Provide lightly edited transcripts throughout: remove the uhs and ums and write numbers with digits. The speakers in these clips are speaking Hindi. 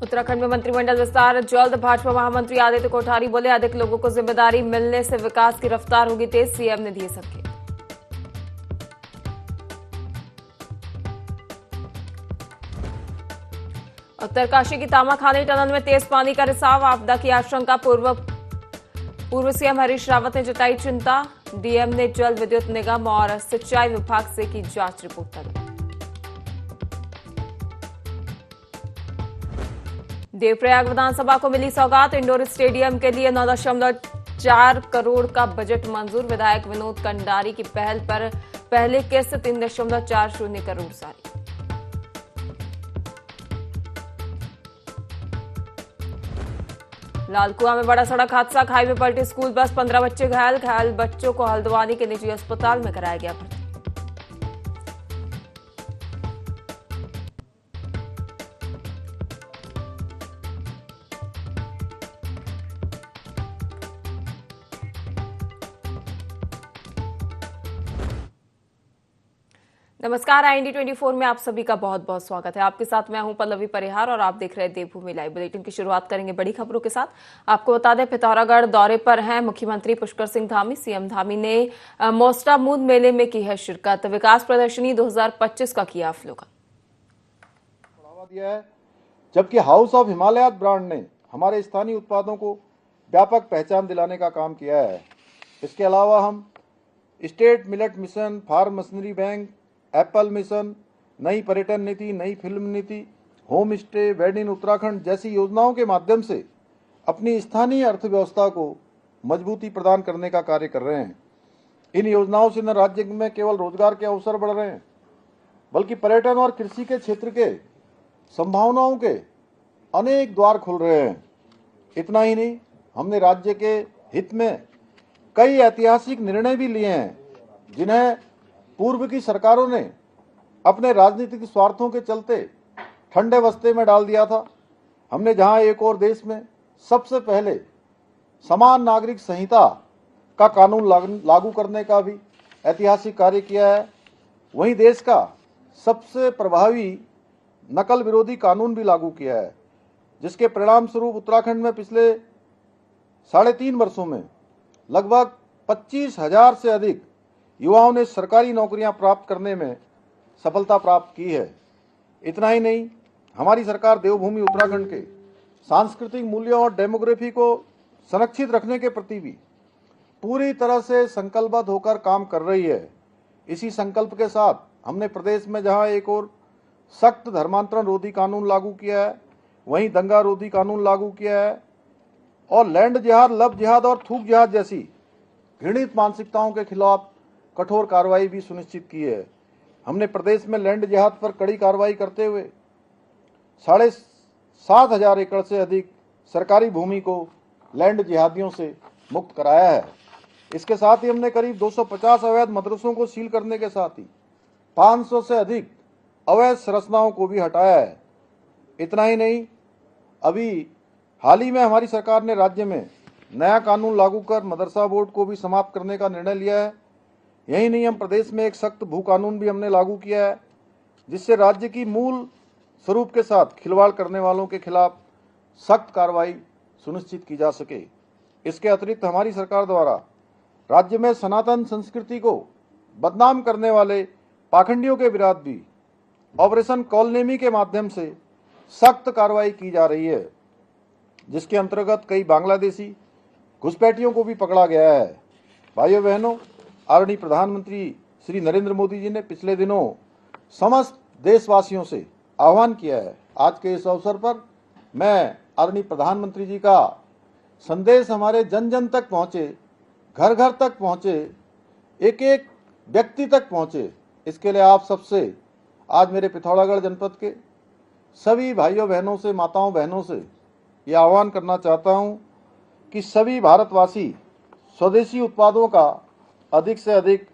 उत्तराखंड में मंत्रिमंडल विस्तार जल्द। भाजपा महामंत्री आदित्य कोठारी बोले, अधिक लोगों को जिम्मेदारी मिलने से विकास की रफ्तार होगी तेज। सीएम ने दिए संकेत। उत्तरकाशी की तामाखानी टनल में तेज पानी का रिसाव, आपदा की आशंका। पूर्व सीएम हरीश रावत ने जताई चिंता। डीएम ने जल विद्युत निगम और सिंचाई विभाग से की जांच रिपोर्ट तलब। देवप्रयाग विधानसभा को मिली सौगात, इंडोर स्टेडियम के लिए 9.4 करोड़ का बजट मंजूर। विधायक विनोद कंडारी की पहल पर पहले किस्त 3.40 करोड़ जारी। लालकुआं में बड़ा सड़क हादसा, खाई में पलटी स्कूल बस, 15 बच्चे घायल बच्चों को हल्द्वानी के निजी अस्पताल में कराया गया भर्ती। नमस्कार, IND 24 में आप सभी का बहुत बहुत स्वागत है। आपके साथ मैं हूं पल्लवी परिहार और आप देख रहे हैं देवभूमि लाइव। बुलेटिन की शुरुआत करेंगे बड़ी खबरों के साथ। आपको बता दें, पिथौरागढ़ दौरे पर हैं मुख्यमंत्री पुष्कर सिंह धामी। सीएम धामी ने मोस्टामूद मेले में की है शिरकत। विकास प्रदर्शनी 2025 का किया अवलोकन। बढ़ावा दिया है, जबकि हाउस ऑफ हिमालय ब्रांड ने हमारे स्थानीय उत्पादों को व्यापक पहचान दिलाने का काम किया है। इसके अलावा हम state millet mission, farm machinery bank, apple mission, नई पर्यटन नीति, नई फिल्म नीति, home stay, wed in Uttarakhand जैसी योजनाओं के माध्यम से अपनी स्थानीय अर्थव्यवस्था को मजबूती प्रदान करने का कार्य कर रहे हैं। इन योजनाओं से न राज्य में केवल रोजगार के अवसर बढ़ रहे हैं, बल्कि पर्यटन और कृषि के क्षेत्र के संभावनाओं के अनेक द्वार खुल रहे हैं। इतना ही नहीं, हमने राज्य के हित में कई ऐतिहासिक निर्णय भी लिए हैं, जिन्हें पूर्व की सरकारों ने अपने राजनीतिक स्वार्थों के चलते ठंडे बस्ते में डाल दिया था। हमने जहां एक और देश में सबसे पहले समान नागरिक संहिता का कानून लागू करने का भी ऐतिहासिक कार्य किया है, वहीं देश का सबसे प्रभावी नकल विरोधी कानून भी लागू किया है, जिसके परिणाम स्वरूप उत्तराखंड में पिछले 3.5 वर्षों में लगभग 25,000 से अधिक युवाओं ने सरकारी नौकरियां प्राप्त करने में सफलता प्राप्त की है। इतना ही नहीं, हमारी सरकार देवभूमि उत्तराखंड के सांस्कृतिक मूल्यों और डेमोग्राफी को संरक्षित रखने के प्रति भी पूरी तरह से संकल्पबद्ध होकर काम कर रही है। इसी संकल्प के साथ हमने प्रदेश में जहां एक और सख्त धर्मांतरण रोधी कानून लागू किया है, वहीं दंगा रोधी कानून लागू किया है और लैंड जिहाद, लव जिहाद और थूक जिहाद जैसी घृणित मानसिकताओं के खिलाफ कठोर कार्रवाई भी सुनिश्चित की है। हमने प्रदेश में लैंड जिहाद पर कड़ी कार्रवाई करते हुए 7,500 एकड़ से अधिक सरकारी भूमि को लैंड जिहादियों से मुक्त कराया है। इसके साथ ही हमने करीब 250 अवैध मदरसों को सील करने के साथ ही 500 से अधिक अवैध संरचनाओं को भी हटाया है। इतना ही नहीं, अभी हाल ही में हमारी सरकार ने राज्य में नया कानून लागू कर मदरसा बोर्ड को भी समाप्त करने का निर्णय लिया है। यही नहीं, हम प्रदेश में एक सख्त भू कानून भी हमने लागू किया है, जिससे राज्य की मूल स्वरूप के साथ खिलवाड़ करने वालों के खिलाफ सख्त कार्रवाई सुनिश्चित की जा सके। इसके अतिरिक्त हमारी सरकार द्वारा राज्य में सनातन संस्कृति को बदनाम करने वाले पाखंडियों के विरुद्ध भी ऑपरेशन कॉलनेमी के माध्यम से सख्त कार्रवाई की जा रही है, जिसके अंतर्गत कई बांग्लादेशी घुसपैठियों को भी पकड़ा गया है। भाइयों बहनों, आदरणीय प्रधानमंत्री श्री नरेंद्र मोदी जी ने पिछले दिनों समस्त देशवासियों से आह्वान किया है। आज के इस अवसर पर मैं आदरणीय प्रधानमंत्री जी का संदेश हमारे जन जन तक पहुंचे, घर घर तक पहुंचे, एक एक व्यक्ति तक पहुंचे, इसके लिए आप सबसे आज मेरे पिथौरागढ़ जनपद के सभी भाइयों बहनों से, माताओं बहनों से यह आह्वान करना चाहता हूं कि सभी भारतवासी स्वदेशी उत्पादों का अधिक से अधिक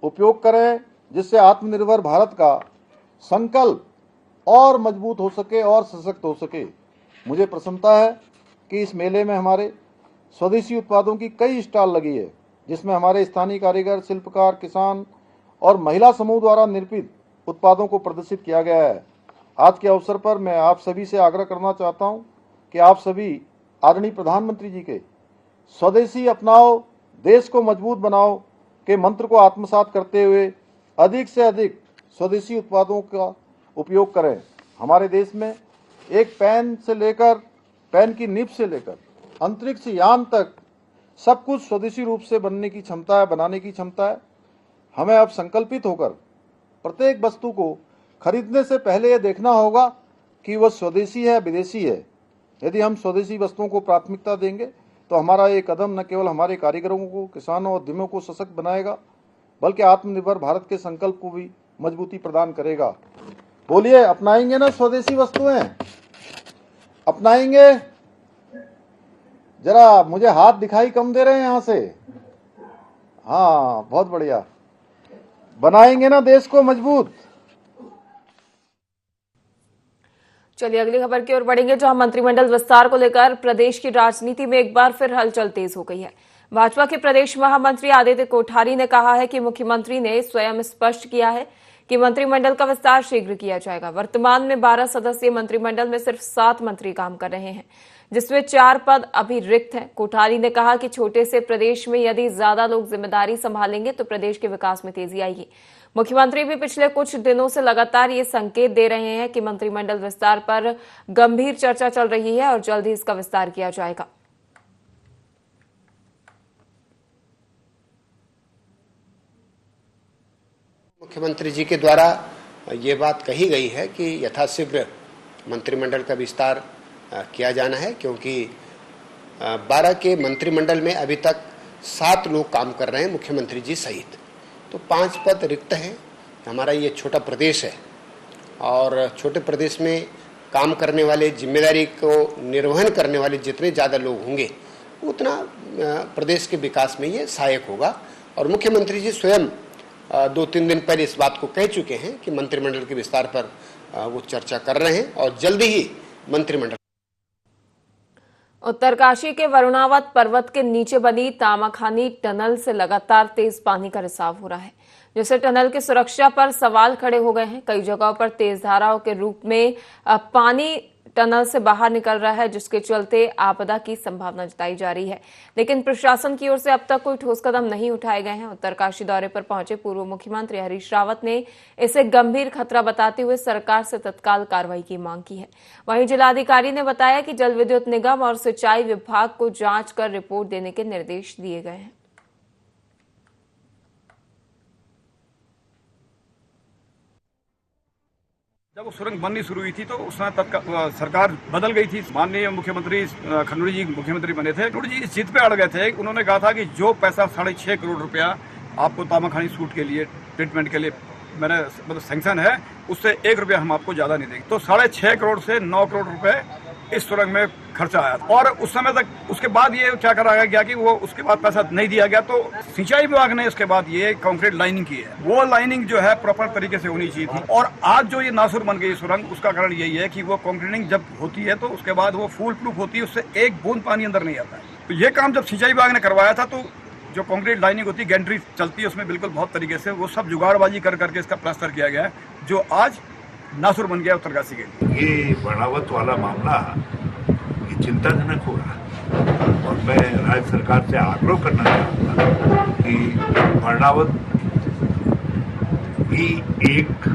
उपयोग करें, जिससे आत्मनिर्भर भारत का संकल्प और मजबूत हो सके और सशक्त हो सके। मुझे प्रसन्नता है कि इस मेले में हमारे स्वदेशी उत्पादों की कई स्टॉल लगी है, जिसमें हमारे स्थानीय कारीगर, शिल्पकार, किसान और महिला समूह द्वारा निर्मित उत्पादों को प्रदर्शित किया गया है। आज के अवसर पर मैं आप सभी से आग्रह करना चाहता हूं कि आप सभी आदरणीय प्रधानमंत्री जी के स्वदेशी अपनाओ, देश को मजबूत बनाओ के मंत्र को आत्मसात करते हुए अधिक से अधिक स्वदेशी उत्पादों का उपयोग करें। हमारे देश में एक पेन की निब से लेकर अंतरिक्ष यान तक सब कुछ स्वदेशी रूप से बनाने की क्षमता है। हमें अब संकल्पित होकर प्रत्येक वस्तु को खरीदने से पहले यह देखना होगा कि वह स्वदेशी है, विदेशी है। यदि हम स्वदेशी वस्तुओं को प्राथमिकता देंगे तो हमारा ये कदम न केवल हमारे कारीगरों को, किसानों और उद्यमियों को सशक्त बनाएगा, बल्कि आत्मनिर्भर भारत के संकल्प को भी मजबूती प्रदान करेगा। बोलिए, अपनाएंगे ना स्वदेशी वस्तुएं? अपनाएंगे? जरा मुझे हाथ दिखाई कम दे रहे हैं यहां से। हाँ, बहुत बढ़िया। बनाएंगे ना देश को मजबूत? चलिए अगली खबर की ओर बढ़ेंगे, जहां मंत्रिमंडल विस्तार को लेकर प्रदेश की राजनीति में एक बार फिर हलचल तेज हो गई है। भाजपा के प्रदेश महामंत्री आदित्य कोठारी ने कहा है कि मुख्यमंत्री ने स्वयं स्पष्ट किया है कि मंत्रिमंडल का विस्तार शीघ्र किया जाएगा। वर्तमान में 12 सदस्यीय मंत्रिमंडल में सिर्फ 7 मंत्री काम कर रहे हैं, जिसमें 4 पद अभी रिक्त हैं। कोठारी ने कहा कि छोटे से प्रदेश में यदि ज्यादा लोग जिम्मेदारी संभालेंगे तो प्रदेश के विकास में तेजी आएगी। मुख्यमंत्री भी पिछले कुछ दिनों से लगातार ये संकेत दे रहे हैं कि मंत्रिमंडल विस्तार पर गंभीर चर्चा चल रही है और जल्द ही इसका विस्तार किया जाएगा। मुख्यमंत्री जी के द्वारा ये बात कही गई है कि यथाशीघ्र मंत्रिमंडल का विस्तार किया जाना है, क्योंकि 12 के मंत्रिमंडल में अभी तक 7 लोग काम कर रहे हैं, मुख्यमंत्री जी सहित। तो 5 पद रिक्त हैं। हमारा ये छोटा प्रदेश है और छोटे प्रदेश में काम करने वाले, जिम्मेदारी को निर्वहन करने वाले जितने ज़्यादा लोग होंगे उतना प्रदेश के विकास में ये सहायक होगा। और मुख्यमंत्री जी स्वयं 2-3 दिन पहले इस बात को कह चुके हैं कि मंत्रिमंडल के विस्तार पर वो चर्चा कर रहे हैं और जल्दी ही मंत्रिमंडल। उत्तरकाशी के वरुणावत पर्वत के नीचे बनी तामाखानी टनल से लगातार तेज पानी का रिसाव हो रहा है, जिससे टनल की सुरक्षा पर सवाल खड़े हो गए हैं। कई जगहों पर तेज धाराओं के रूप में पानी टनल से बाहर निकल रहा है, जिसके चलते आपदा की संभावना जताई जा रही है, लेकिन प्रशासन की ओर से अब तक कोई ठोस कदम नहीं उठाए गए हैं। उत्तरकाशी दौरे पर पहुंचे पूर्व मुख्यमंत्री हरीश रावत ने इसे गंभीर खतरा बताते हुए सरकार से तत्काल कार्रवाई की मांग की है। वहीं जिलाधिकारी ने बताया कि जल विद्युत निगम और सिंचाई विभाग को जांच कर रिपोर्ट देने के निर्देश दिए गए हैं। जब वो सुरंग बननी शुरू हुई थी तो उस समय तक सरकार बदल गई थी। माननीय मुख्यमंत्री खंडूरी जी मुख्यमंत्री बने थे। खंडूरी जी इस जिद पे अड़ गए थे। उन्होंने कहा था कि जो पैसा 6.5 करोड़ रुपया आपको तामाखानी सूट के लिए, ट्रीटमेंट के लिए मैंने मतलब सैंक्शन है, उससे 1 रुपया हम आपको ज्यादा नहीं देंगे। तो 6.5 करोड़ से 9 करोड़ रुपए इस सुरंग में खर्चा आया और उस समय तक, उसके बाद ये क्या करा गया कि वो उसके बाद पैसा नहीं दिया गया, तो सिंचाई विभाग ने उसके बाद ये कंक्रीट लाइनिंग की है। वो लाइनिंग जो है प्रॉपर तरीके से होनी चाहिए थी। और आज जो ये नासुर बन गई सुरंग, उसका कारण यही है कि वो कंक्रीटिंग जब होती है तो उसके बाद वो फुल प्रूफ होती है, उससे एक बूंद पानी अंदर नहीं आता है। तो ये काम जब सिंचाई विभाग ने करवाया था तो जो कंक्रीट लाइनिंग होती है, गैंट्री चलती है, उसमें बिल्कुल बहुत तरीके से वो सब जुगाड़बाजी कर करके इसका प्लास्टर किया गया है, जो आज नासुर बन गया उत्तरकाशी के लिए। ये वरुणावत वाला मामला चिंताजनक हो रहा है और मैं राज्य सरकार से आग्रह करना चाहूँगा कि वरुणावत भी एक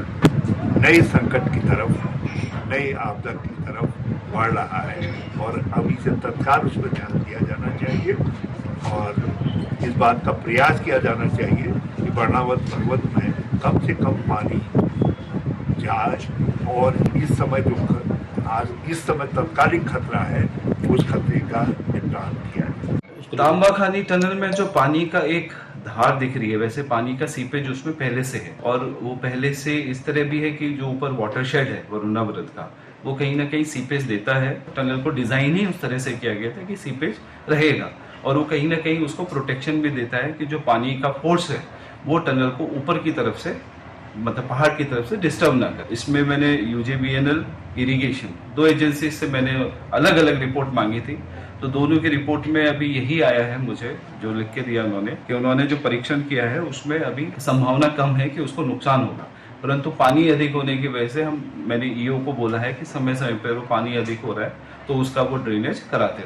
नए संकट की तरफ, नई आपदा की तरफ बढ़ रहा है और अभी से तत्काल उसमें ध्यान दिया जाना चाहिए और इस बात का प्रयास किया जाना चाहिए कि वरुणावत पर्वत में कम से कम पानी जाए और इस समय तत्कालिक खतरा है, उस खतरे का निपटान किया है। तामाखानी टनल में जो पानी का एक धार दिख रही है, वैसे पानी का सीपेज उसमें पहले से है और वो पहले से इस तरह भी है कि जो ऊपर वाटरशेड है वरुणावत का, वो कहीं ना कहीं सीपेज देता है। टनल को डिजाइन ही उस तरह से किया गया था कि सीपेज रहेगा और वो कहीं ना कहीं उसको प्रोटेक्शन भी देता है कि जो पानी का फोर्स है वो टनल को ऊपर की तरफ से, मतलब पहाड़ की तरफ से डिस्टर्ब ना कर। इसमें मैंने यूजेबीएनएल, इरिगेशन, 2 एजेंसी से मैंने अलग अलग रिपोर्ट मांगी थी, तो दोनों की रिपोर्ट में अभी यही आया है मुझे जो लिख के दिया उन्होंने, कि उन्होंने जो परीक्षण किया है उसमें अभी संभावना कम है कि उसको नुकसान होगा। परंतु पानी अधिक होने की वजह से मैंने ईओ को बोला है कि समय समय पर वो पानी अधिक हो रहा है तो उसका वो ड्रेनेज कराते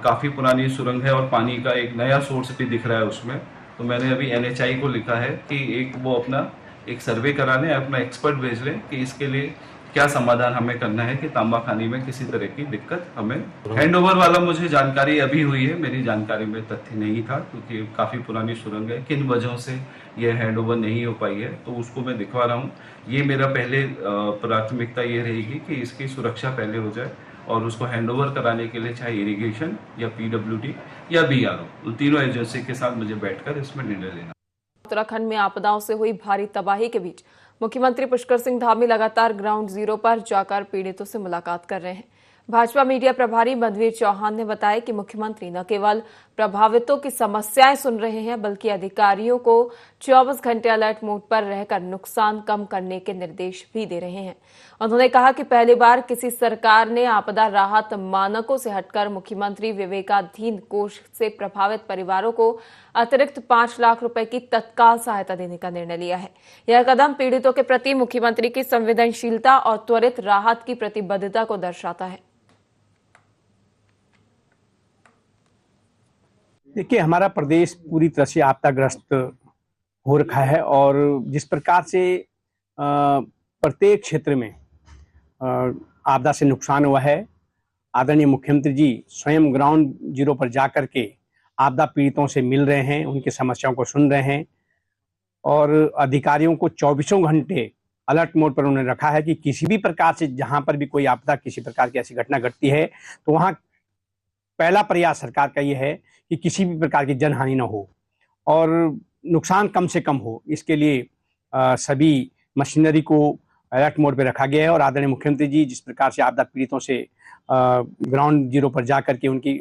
काफी पुरानी सुरंग है और पानी का एक नया सोर्स भी दिख रहा है उसमें। तो मैंने अभी NHI को लिखा है कि वो अपना एक सर्वे कराने, अपना एक्सपर्ट भेज लें कि इसके लिए क्या समाधान हमें करना है कि तांबा खानी में किसी तरह की दिक्कत हमें। हैंडओवर वाला मुझे जानकारी अभी हुई है, मेरी जानकारी में तथ्य नहीं था क्योंकि काफी पुरानी सुरंग है, किन वजहों से यह हैंडओवर नहीं हो पाई है तो उसको मैं दिखवा रहा हूँ। ये मेरा पहले प्राथमिकता ये रहेगी कि इसकी सुरक्षा पहले हो जाए और उसको हैंडओवर कराने के लिए चाहे इरिगेशन या PWD या BRO, तीनों एजेंसी के साथ मुझे बैठकर इसमें निर्णय लेना। उत्तराखंड में आपदाओं से हुई भारी तबाही के बीच मुख्यमंत्री पुष्कर सिंह धामी लगातार ग्राउंड जीरो पर जाकर पीड़ितों से मुलाकात कर रहे हैं। भाजपा मीडिया प्रभारी मनवीर चौहान ने बताया कि मुख्यमंत्री न केवल प्रभावितों की समस्याएं सुन रहे हैं बल्कि अधिकारियों को 24 घंटे अलर्ट मोड पर रहकर नुकसान कम करने के निर्देश भी दे रहे हैं। उन्होंने कहा कि पहली बार किसी सरकार ने आपदा राहत मानकों से हटकर मुख्यमंत्री विवेकाधीन कोष से प्रभावित परिवारों को अतिरिक्त 5 लाख रुपए की तत्काल सहायता देने का निर्णय लिया है। यह कदम पीड़ितों के प्रति मुख्यमंत्री की संवेदनशीलता और त्वरित राहत की प्रतिबद्धता को दर्शाता है। देखिए, हमारा प्रदेश पूरी तरह से आपदाग्रस्त हो रखा है और जिस प्रकार से प्रत्येक क्षेत्र में आपदा से नुकसान हुआ है, आदरणीय मुख्यमंत्री जी स्वयं ग्राउंड जीरो पर जाकर के आपदा पीड़ितों से मिल रहे हैं, उनकी समस्याओं को सुन रहे हैं और अधिकारियों को 24 घंटे अलर्ट मोड पर उन्होंने रखा है कि किसी भी प्रकार से जहां पर भी कोई आपदा, किसी प्रकार की ऐसी घटना घटती है तो वहां पहला प्रयास सरकार का ये है कि किसी भी प्रकार की जनहानि न हो और नुकसान कम से कम हो। इसके लिए सभी मशीनरी को अलर्ट मोड पे रखा गया है और आदरणीय मुख्यमंत्री जी जिस प्रकार से आपदा पीड़ितों से ग्राउंड जीरो पर जा करके उनकी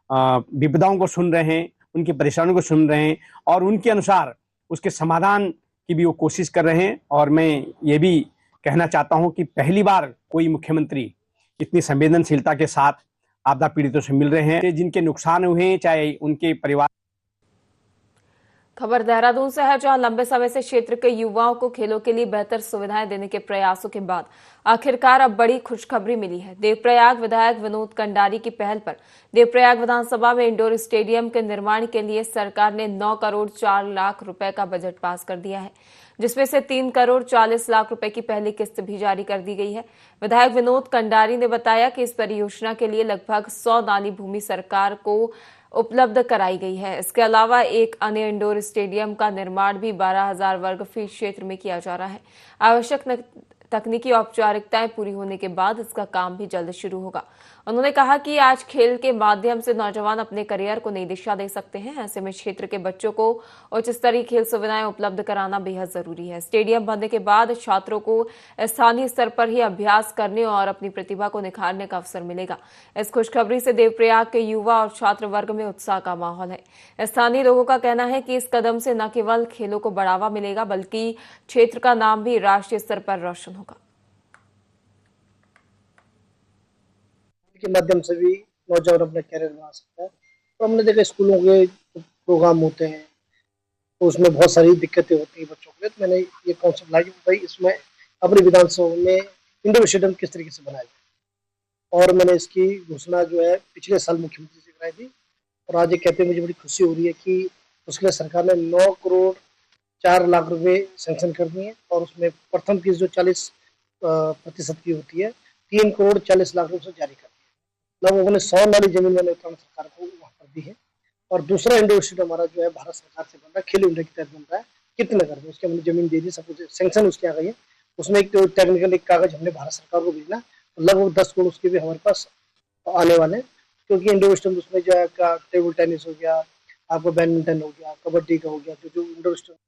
विपदाओं को सुन रहे हैं, उनकी परेशानियों को सुन रहे हैं और उनके अनुसार उसके समाधान की भी वो कोशिश कर रहे हैं। और मैं ये भी कहना चाहता हूँ कि पहली बार कोई मुख्यमंत्री इतनी संवेदनशीलता के साथ आपदा पीड़ितों से मिल रहे हैं, जिनके नुकसान हुए हैं चाहे उनके परिवार। खबर देहरादून से है, जहां लंबे समय से क्षेत्र के युवाओं को खेलों के लिए बेहतर सुविधाएं देने के प्रयासों के बाद आखिरकार अब बड़ी खुशखबरी मिली है। देवप्रयाग विधायक विनोद कंडारी की पहल पर देवप्रयाग विधानसभा में इंडोर स्टेडियम के निर्माण के लिए सरकार ने 9 करोड़ 4 लाख रुपए का बजट पास कर दिया है, जिसमें से 3 करोड़ 40 लाख रुपए की पहली किस्त भी जारी कर दी गई है। विधायक विनोद कंडारी ने बताया कि इस परियोजना के लिए लगभग 100 नाली भूमि सरकार को उपलब्ध कराई गई है। इसके अलावा एक अन्य इंडोर स्टेडियम का निर्माण भी 12,000 वर्ग फीट क्षेत्र में किया जा रहा है। आवश्यक तकनीकी औपचारिकताएं पूरी होने के बाद इसका काम भी जल्द शुरू होगा। उन्होंने कहा कि आज खेल के माध्यम से नौजवान अपने करियर को नई दिशा दे सकते हैं। ऐसे में क्षेत्र के बच्चों को उच्च स्तरीय खेल सुविधाएं उपलब्ध कराना बेहद जरूरी है। स्टेडियम बनने के बाद छात्रों को स्थानीय स्तर पर ही अभ्यास करने और अपनी प्रतिभा को निखारने का अवसर मिलेगा। इस खुशखबरी से देवप्रयाग के युवा और छात्र वर्ग में उत्साह का माहौल है। स्थानीय लोगों का कहना है कि इस कदम से न केवल खेलों को बढ़ावा मिलेगा बल्कि क्षेत्र का नाम भी राष्ट्रीय स्तर पर रोशन होगा। के माध्यम से भी नौजवान अपना कैरियर बना सकता है। तो हमने देखा स्कूलों के प्रोग्राम होते हैं तो उसमें बहुत सारी दिक्कतें होती हैं बच्चों के लिए। तो मैंने ये कॉन्सेप्ट लाया कि भाई इसमें अपनी विधानसभा में इंडोर स्टेडियम किस तरीके से बनाया जाए और मैंने इसकी घोषणा जो है पिछले साल मुख्यमंत्री से कराई थी और आज ये कहते हुए मुझे बड़ी खुशी हो रही है कि उसके लिए सरकार ने 9 करोड़ 4 लाख रुपए सैंक्शन कर दिए और उसमें प्रथम किस्त जो 40% की होती है 3 करोड़ 40 लाख रुपए से जारी कर दिया। लोगों ने 100 नाली जमीन मैंने उत्तराखंड सरकार को वहाँ पर दी है और दूसरा इंडोर स्टेडियम हमारा जो है भारत सरकार से बन रहा है, खेलो इंडिया के तहत बन रहा है कितने नगर में, उसके हमने जमीन दे दी, सब कुछ सैंक्शन उसकी आ गई है। उसमें एक टेक्निकल एक कागज हमने भारत सरकार को भेजना, लगभग 10 करोड़ उसके भी हमारे पास आने वाले हैं क्योंकि इंडोर स्टेडियम उसमें जो है टेबल टेनिस हो गया, आपको बैडमिंटन हो गया, कबड्डी का हो गया, जो इंडोर स्टेडियम।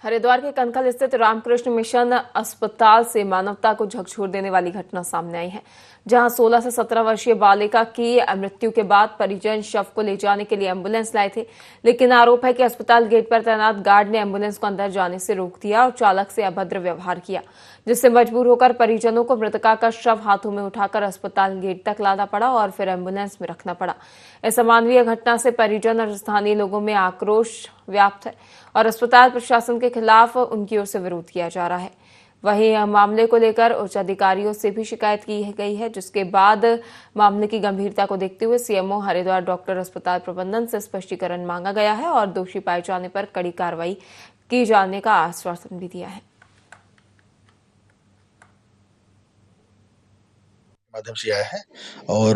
हरिद्वार के कनखल स्थित रामकृष्ण मिशन अस्पताल से मानवता को झकझोर देने वाली घटना सामने आई है, जहां 16 से 17 वर्षीय बालिका की मृत्यु के बाद परिजन शव को ले जाने के लिए एम्बुलेंस लाए थे, लेकिन आरोप है कि अस्पताल गेट पर तैनात गार्ड ने एम्बुलेंस को अंदर जाने से रोक दिया और चालक से अभद्र व्यवहार किया, जिससे मजबूर होकर परिजनों को मृतका का शव हाथों में उठाकर अस्पताल गेट तक लाना पड़ा और फिर एम्बुलेंस में रखना पड़ा। इस अमानवीय घटना से परिजन और स्थानीय लोगों में आक्रोश व्याप्त है और अस्पताल प्रशासन के खिलाफ उनकी ओर से विरोध किया जा रहा है। वहीं मामले को लेकर उच्च अधिकारियों से भी शिकायत की गई है, जिसके बाद मामले की गंभीरता को देखते हुए सीएमओ हरिद्वार डॉक्टर अस्पताल प्रबंधन से स्पष्टीकरण मांगा गया है और दोषी पाए जाने पर कड़ी कार्रवाई की जाने का आश्वासन भी दिया है। माध्यम से आया है और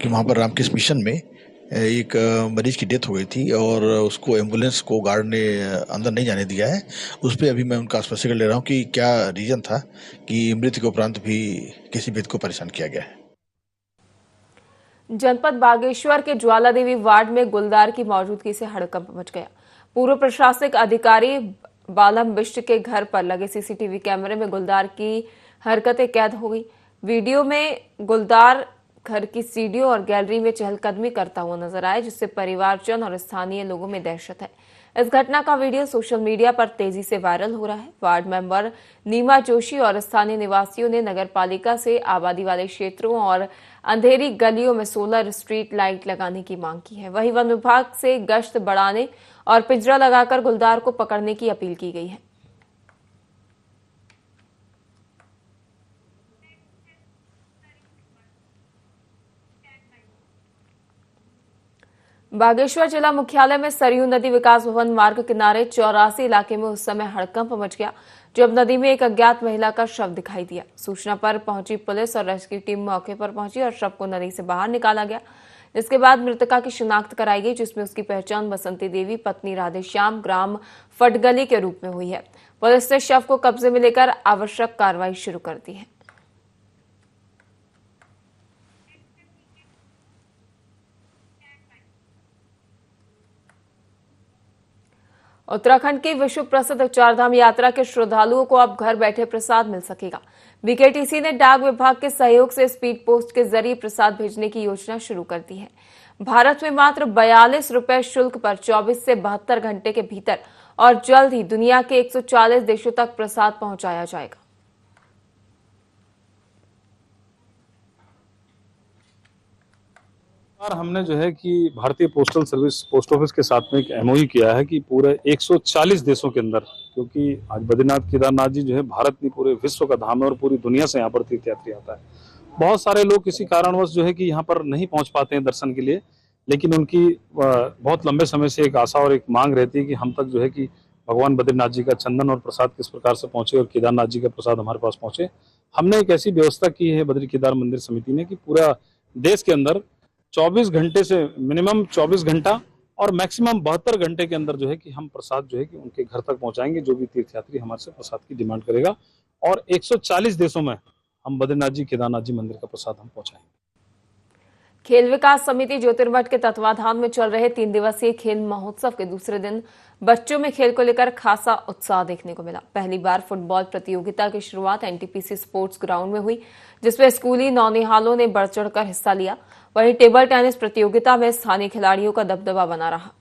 कि वहाँ पर रामकृष्ण मिशन में एक मरीज की डेथ हो गई थी और उसको एम्बुलेंस को गार्ड ने अंदर नहीं जाने दिया है। उस पर अभी मैं उनका स्पष्टीकरण ले रहा हूँ कि क्या रीजन था कि मृत्यु के उपरांत भी किसी व्यक्ति को परेशान किया गया है। जनपद बागेश्वर के ज्वाला देवी वार्ड में गुलदार की मौजूदगी से हड़कंप मच गया। पूर्व प्रशासनिक अधिकारी बालम बिष्ट के घर पर लगे सीसीटीवी कैमरे में गुलदार की हरकतें कैद हो गई। वीडियो में गुलदार घर की सीढ़ियों और गैलरी में चहलकदमी करता हुआ नजर आया, जिससे परिवारजन और स्थानीय लोगों में दहशत है। इस घटना का वीडियो सोशल मीडिया पर तेजी से वायरल हो रहा है। वार्ड मेंबर नीमा जोशी और स्थानीय निवासियों ने नगरपालिका से आबादी वाले क्षेत्रों और अंधेरी गलियों में सोलर स्ट्रीट लाइट लगाने की मांग की है। वहीं वन विभाग से गश्त बढ़ाने और पिंजरा लगाकर गुलदार को पकड़ने की अपील की गई है। बागेश्वर जिला मुख्यालय में सरयू नदी विकास भवन मार्ग किनारे 84 इलाके में उस समय हड़कंप मच गया जब नदी में एक अज्ञात महिला का शव दिखाई दिया। सूचना पर पहुंची पुलिस और रेस्क्यू टीम मौके पर पहुंची और शव को नदी से बाहर निकाला गया, जिसके बाद मृतका की शिनाख्त कराई गई, जिसमें उसकी पहचान बसंती देवी पत्नी राधेश्याम ग्राम फटगली के रूप में हुई है। पुलिस ने शव को कब्जे में लेकर आवश्यक कार्रवाई शुरू कर दी है। उत्तराखंड की विश्व प्रसिद्ध चारधाम यात्रा के श्रद्धालुओं को अब घर बैठे प्रसाद मिल सकेगा। बीकेटीसी ने डाक विभाग के सहयोग से स्पीड पोस्ट के जरिए प्रसाद भेजने की योजना शुरू कर दी है। भारत में मात्र 42 रुपए शुल्क पर 24 से 72 घंटे के भीतर और जल्द ही दुनिया के 140 देशों तक प्रसाद पहुंचाया जाएगा। हमने जो है कि भारतीय पोस्टल सर्विस पोस्ट ऑफिस के साथ में एक एमओयू किया है कि पूरे 140 देशों के अंदर, क्योंकि आज बद्रीनाथ केदारनाथ जी जो है भारत नहीं पूरे विश्व का धाम है और पूरी दुनिया से यहाँ पर तीर्थयात्री आता है। बहुत सारे लोग किसी कारणवश जो है कि यहाँ पर नहीं पहुंच पाते हैं दर्शन के लिए, लेकिन उनकी बहुत लंबे समय से एक आशा और एक मांग रहती है कि हम तक जो है कि भगवान बद्रीनाथ जी का चंदन और प्रसाद किस प्रकार से पहुंचे और केदारनाथ जी का प्रसाद हमारे पास पहुंचे। हमने एक ऐसी व्यवस्था की है बद्री केदार मंदिर समिति ने कि पूरा देश के अंदर 24 घंटे से मिनिमम 24 घंटा और मैक्सिमम 72 घंटे के अंदर जो है कि हम प्रसाद जो है कि उनके घर तक पहुंचाएंगे, जो भी तीर्थयात्री हमारे से प्रसाद की डिमांड करेगा। और 140 देशों में हम बद्रीनाथ जी केदारनाथ जी मंदिर का प्रसाद हम पहुंचाएंगे। खेल विकास समिति ज्योतिर्मठ के तत्वाधान में चल रहे 3 दिवसीय खेल महोत्सव के दूसरे दिन बच्चों में खेल को लेकर खासा उत्साह देखने को मिला। पहली बार फुटबॉल प्रतियोगिता की शुरुआत एनटीपीसी स्पोर्ट्स ग्राउंड में हुई, जिसमें स्कूली नौनिहालों ने बढ़ चढ़कर हिस्सा लिया। वहीं टेबल टेनिस प्रतियोगिता में स्थानीय खिलाड़ियों का दबदबा बना रहा।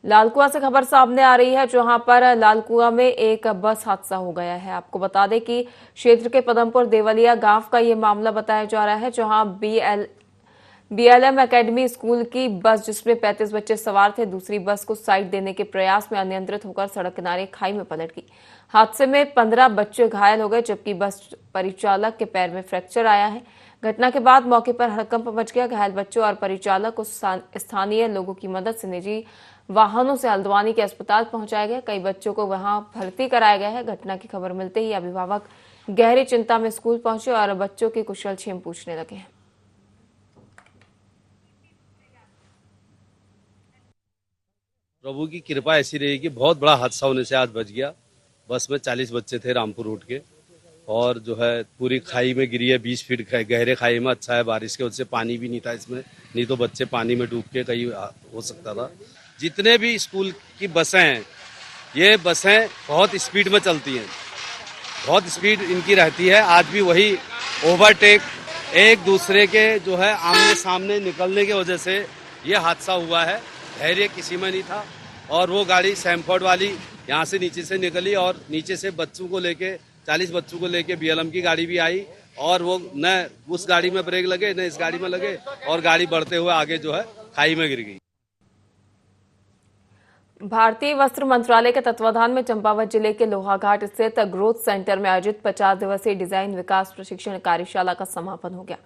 लालकुआं से खबर सामने आ रही है, जहां पर लालकुआं में एक बस हादसा हो गया है। आपको बता दें कि क्षेत्र के पदमपुर देवलिया गांव का ये मामला बताया जा रहा है, जहां बीएलएम एकेडमी स्कूल की बस जिसमें 35 बच्चे सवार थे, दूसरी बस को साइड देने के प्रयास में अनियंत्रित होकर सड़क किनारे खाई में पलट गई। हादसे में 15 बच्चे घायल हो गए, जबकि बस परिचालक के पैर में फ्रैक्चर आया है। घटना के बाद मौके पर हड़कंप मच गया। घायल बच्चों और परिचालक को स्थानीय लोगों की मदद से निजी वाहनों से हल्द्वानी के अस्पताल पहुंचाया गया। कई बच्चों को वहां भर्ती कराया गया है। घटना की खबर मिलते ही अभिभावक गहरी चिंता में स्कूल पहुंचे और बच्चों की कुशलक्षेम पूछने लगे हैं। प्रभु की कृपा ऐसी रही कि बहुत बड़ा हादसा होने से आज बच गया। बस में 40 बच्चे थे रामपुर रूट के, और जो है पूरी खाई में गिरी है, 20 फीट गहरे खाई में। अच्छा है बारिश के वजह से पानी भी नहीं था इसमें, नहीं तो बच्चे पानी में डूब के कहीं हो सकता था। जितने भी स्कूल की बसें हैं, ये बसें बहुत स्पीड में चलती हैं, बहुत स्पीड इनकी रहती है। आज भी वही ओवरटेक एक दूसरे के जो है आमने सामने निकलने की वजह से ये हादसा हुआ है। धैर्य किसी में नहीं था, और वो गाड़ी सैमफोर्ड वाली यहाँ से नीचे से निकली और नीचे से बच्चों को लेके 40 बच्चों को लेके BLM की गाड़ी भी आई और वो न उस गाड़ी में ब्रेक लगे न इस गाड़ी में लगे और गाड़ी बढ़ते हुए आगे जो है खाई में गिर गई। भारतीय वस्त्र मंत्रालय के तत्वाधान में चंपावत जिले के लोहाघाट स्थित ग्रोथ सेंटर में आयोजित 50 दिवसीय डिजाइन विकास प्रशिक्षण कार्यशाला का समापन हो गया।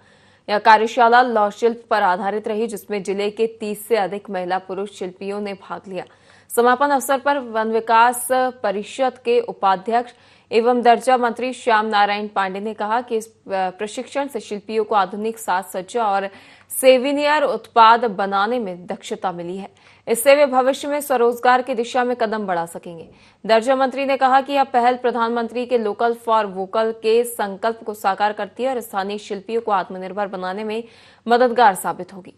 यह कार्यशाला लौह शिल्प पर आधारित रही, जिसमें जिले के 30 से अधिक महिला पुरुष शिल्पियों ने भाग लिया। समापन अवसर पर वन विकास परिषद के उपाध्यक्ष एवं दर्जा मंत्री श्याम नारायण पांडे ने कहा कि इस प्रशिक्षण से शिल्पियों को आधुनिक साज सज्जा और सेविनियर उत्पाद बनाने में दक्षता मिली है। इससे वे भविष्य में स्वरोजगार की दिशा में कदम बढ़ा सकेंगे। दर्जा मंत्री ने कहा कि यह पहल प्रधानमंत्री के लोकल फॉर वोकल के संकल्प को साकार करती है और स्थानीय शिल्पियों को आत्मनिर्भर बनाने में मददगार साबित होगी।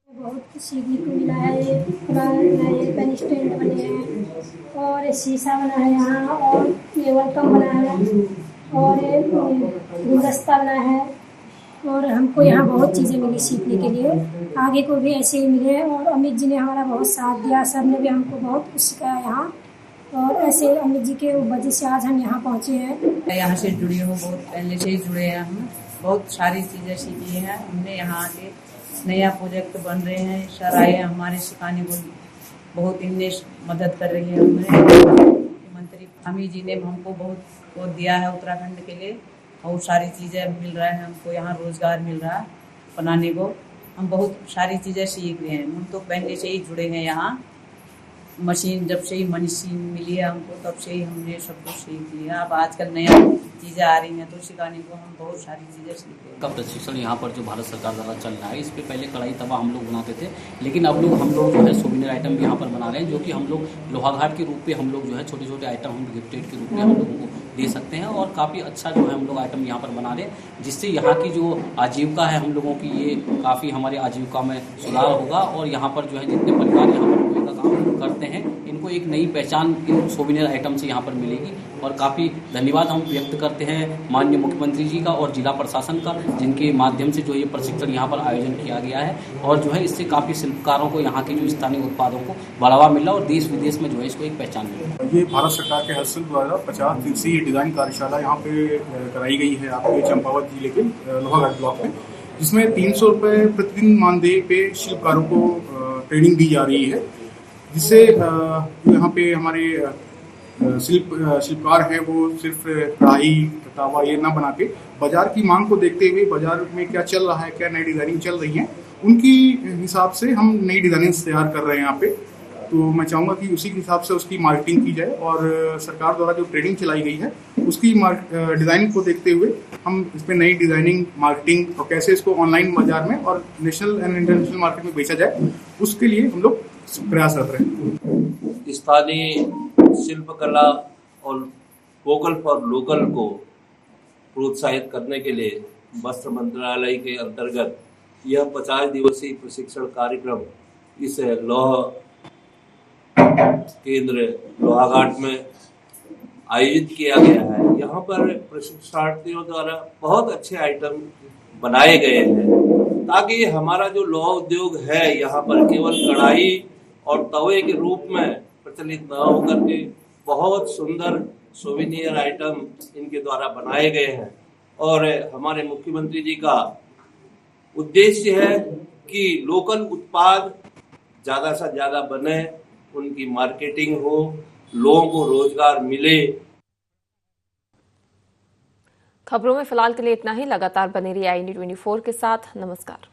बहुत कुछ सीखने को मिला है। नए पेन स्टैंड बने हैं और शीशा बना है यहाँ, और ये वेलकम बना है और गुलदस्ता बना है, और हमको यहाँ बहुत चीज़ें मिली सीखने के लिए। आगे को भी ऐसे ही मिले, और अमित जी ने हमारा बहुत साथ दिया। सर ने भी हमको बहुत कुछ सिखाया यहाँ, और ऐसे अमित जी के वजह से आज हम यहाँ पहुँचे हैं। यहाँ से जुड़ी हूँ, बहुत पहले से ही जुड़े हैं हम, बहुत सारी चीज़ें सीखी हैं हमने। यहाँ आके नया प्रोजेक्ट बन रहे हैं, सर आए हमारे सिखाने को, बहुत इनने मदद कर रही है हमें। मुख्यमंत्री अमित जी ने हमको बहुत वो दिया है उत्तराखंड के लिए, बहुत सारी चीज़ें मिल रहा है हमको, यहाँ रोजगार मिल रहा है बनाने को। हम बहुत सारी चीज़ें सीख रहे हैं। हम तो पहले से ही जुड़े हैं यहाँ। मशीन जब से ही मशीन मिली है हमको, तब से ही हमने सब कुछ सीख लिया। अब आजकल नया चीज़ें आ रही हैं तो सिखाने को हम बहुत सारी चीज़ें सीख रहे हैं। का प्रशिक्षण यहाँ पर जो भारत सरकार द्वारा चल रहा है, इस पे पहले कढ़ाई तवा हम लोग बनाते थे, लेकिन अब हम लोग जो है सोविनियर आइटम भी यहाँ पर बना रहे हैं, जो कि हम लोग लोहाघाट के रूप में हम लोग जो है छोटे छोटे आइटम हम गिफ्टेड के रूप में हम लोगों को दे सकते हैं। और काफ़ी अच्छा जो है हम लोग आइटम यहाँ पर बना रहे हैं, जिससे यहाँ की जो आजीविका है हम लोगों की, ये काफ़ी हमारे आजीविका में सुधार होगा। और यहाँ पर जो है जितने परिवार यहाँ पर रुपये का काम करते हैं, इनको एक नई पहचान इन सोविनियर आइटम से यहाँ पर मिलेगी। और काफ़ी धन्यवाद हम व्यक्त करते हैं माननीय मुख्यमंत्री जी का और जिला प्रशासन का, जिनके माध्यम से जो ये प्रशिक्षण यहाँ पर आयोजन किया गया है। और जो है इससे काफ़ी शिल्पकारों को, यहाँ के जो स्थानीय उत्पादों को बढ़ावा मिला और देश विदेश में जो है इसको एक पहचान मिली। ये भारत सरकार के हस्तक्षेप द्वारा 50 दिवसीय डिजाइन कार्यशाला यहाँ पे कराई गई है आपके चंपावत जिले के लोहाघाट ब्लॉक में, जिसमें 300 रुपये प्रतिदिन मानदेय पे शिल्पकारों को ट्रेनिंग दी जा रही है, जिससे यहाँ पे हमारे शिल्पकार हैं वो सिर्फ कढ़ाई तावा ये ना बना के बाजार की मांग को देखते हुए, बाजार में क्या चल रहा है, क्या नई डिजाइनिंग चल रही है, उनकी हिसाब से हम नई डिजाइनिंग तैयार कर रहे हैं यहाँ पे। तो मैं चाहूँगा कि उसी के हिसाब से उसकी मार्केटिंग की जाए, और सरकार द्वारा जो ट्रेनिंग चलाई गई है उसकी डिजाइनिंग को देखते हुए हम इस पर नई डिजाइनिंग, मार्केटिंग और कैसे इसको ऑनलाइन बाजार में और नेशनल एंड इंटरनेशनल मार्केट में बेचा जाए, उसके लिए हम लोग प्रयासरत रहे। स्थानीय शिल्पकला और वोकल फॉर लोकल को प्रोत्साहित करने के लिए वस्त्र मंत्रालय के अंतर्गत यह 50 दिवसीय प्रशिक्षण कार्यक्रम इस लौह केंद्र लोहाघाट में आयोजित किया गया है। यहाँ पर प्रशिक्षणार्थियों द्वारा बहुत अच्छे आइटम बनाए गए हैं, ताकि हमारा जो लौह उद्योग है यहाँ पर केवल कढ़ाई और तवे के रूप में प्रचलित न होकर के बहुत सुंदर सोविनियर आइटम इनके द्वारा बनाए गए हैं। और हमारे मुख्यमंत्री जी का उद्देश्य है कि लोकल उत्पाद ज़्यादा से ज़्यादा बने, उनकी मार्केटिंग हो, लोगों को रोजगार मिले। खबरों में फिलहाल के लिए इतना ही। लगातार बने रहिए i24 के साथ। नमस्कार।